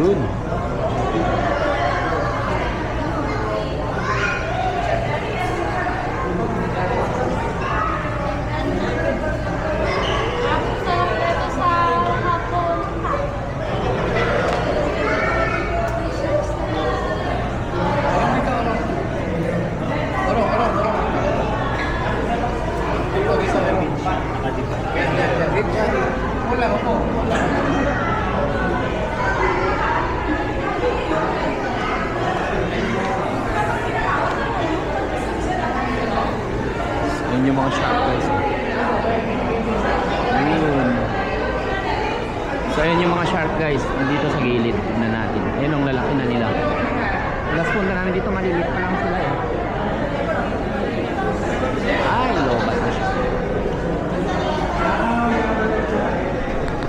Good. Yun yung mga shark guys. Ayun. So ayun yung mga shark guys. Nandito sa gilid na natin. Ayun ang lalaki na nila. Last punta namin dito, maliliit pa lang sila eh.